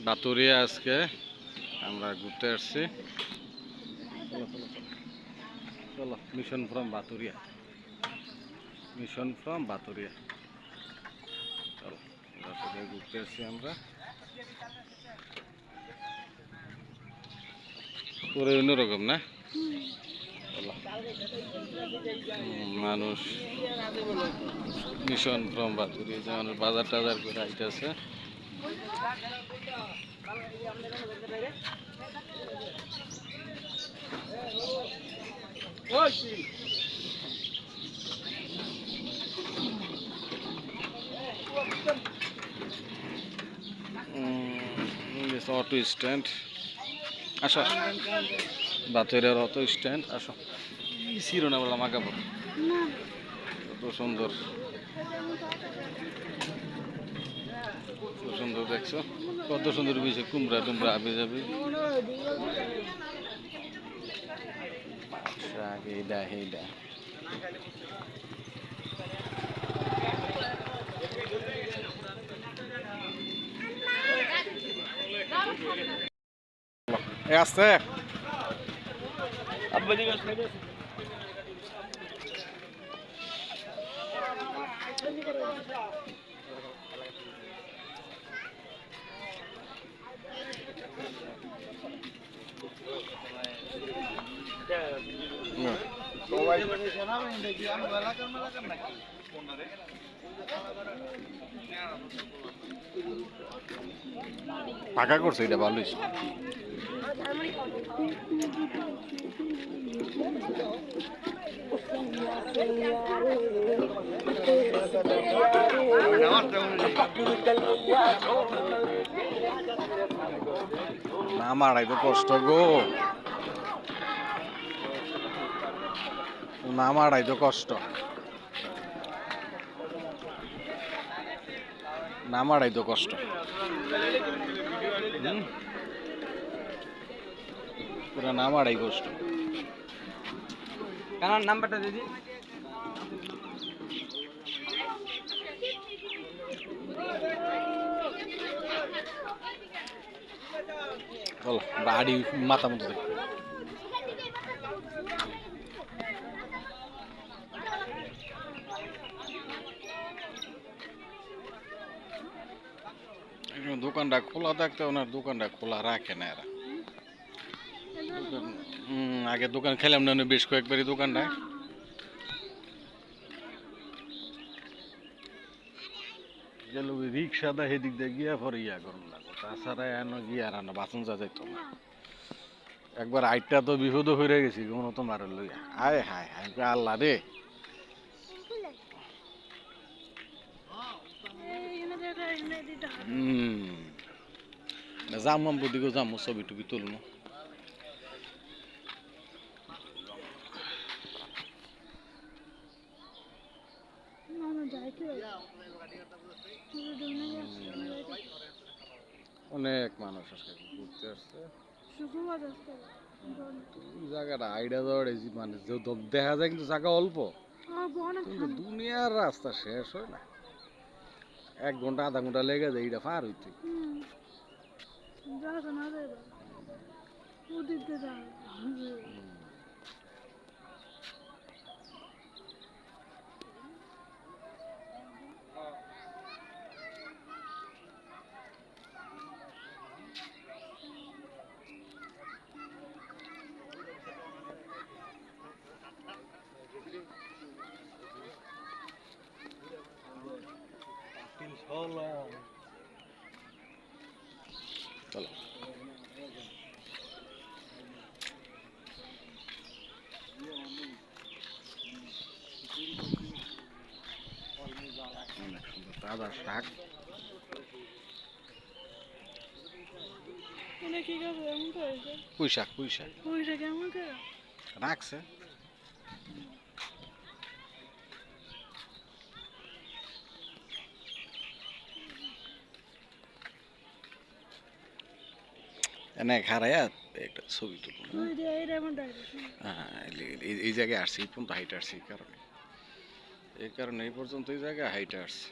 বাতুরিয়া আজকে আমরা ঘুরতে আসছি। চলো চলো চলো চলো, মিশন ফ্রম বাতুরিয়া, মিশন ফ্রম বাতুরিয়া। চলো, বাতুরিয়া ঘুরতে আসছি আমরা। পুরো অন্যরকম না? চলো, মানুষ মিশন ফ্রম বাতুরিয়া, যে মানুষ বাজার টাজার করে আইতেছে। অটো স্ট্যান্ড, আসো বাতুরিয়ার অটো স্ট্যান্ড, আসো। শিরোনা বললাম আগাবো, কত সুন্দর, কত সুন্দর দেখছো, কত সুন্দর বিষয়, কুমড়া টুমড়া আবি যাবি। এইটা এইটা আসছে। ফাঁকা করছে, এটা ভালো হয়েছে। না মারাই তো কষ্ট গো, না মারাই তো কষ্ট, না মারাই তো কষ্ট। পুরা না মারাই কষ্ট। কানার নাম্বারটা দিদি। চলো, বাড়ি মাথা মতো দেখো। দোকানটা খোলা থাকতে, ওনার দোকানটা খোলা রাখে না এরা। আগে দোকান খেলাম না বেশ কয়েকবারই দোকানটায়। গেল রিক্সা দা সেদিক দিয়ে গিয়া পরে ইয়া করুন লাগো, তাছাড়া এনো গিয়া আর বাঁচন যা যাইতো না। একবার আইটা তো বিপদ হয়ে গেছি কোনো তোমার লইয়া, আয় হায় হায় আল্লাহ রে। যাম বুদিকে যাম, ছবি টবি তুলমু। অনেক মানুষ আজকে ঘুরতে আসছে। জায়গাটা আইডিয়া দেওয়ার মানে দেখা যায়, কিন্তু জায়গা অল্প, কিন্তু দুনিয়ার রাস্তা শেষ হয় না। 1 ঘন্টা আধা ঘন্টা লেগে যায় এটা পার হইতে। চলো, অনেক সুন্দর তাজা শাক। পুঁই শাক, পুঁই শাক রাখছে। এনে খারাইয়া একটা ছবি তুলব। হ্যাঁ, এই জায়গায় আসছি, এই পর্যন্ত হাইট আসছি, এই কারণে এই পর্যন্ত এই জায়গায় হাইট আসছি।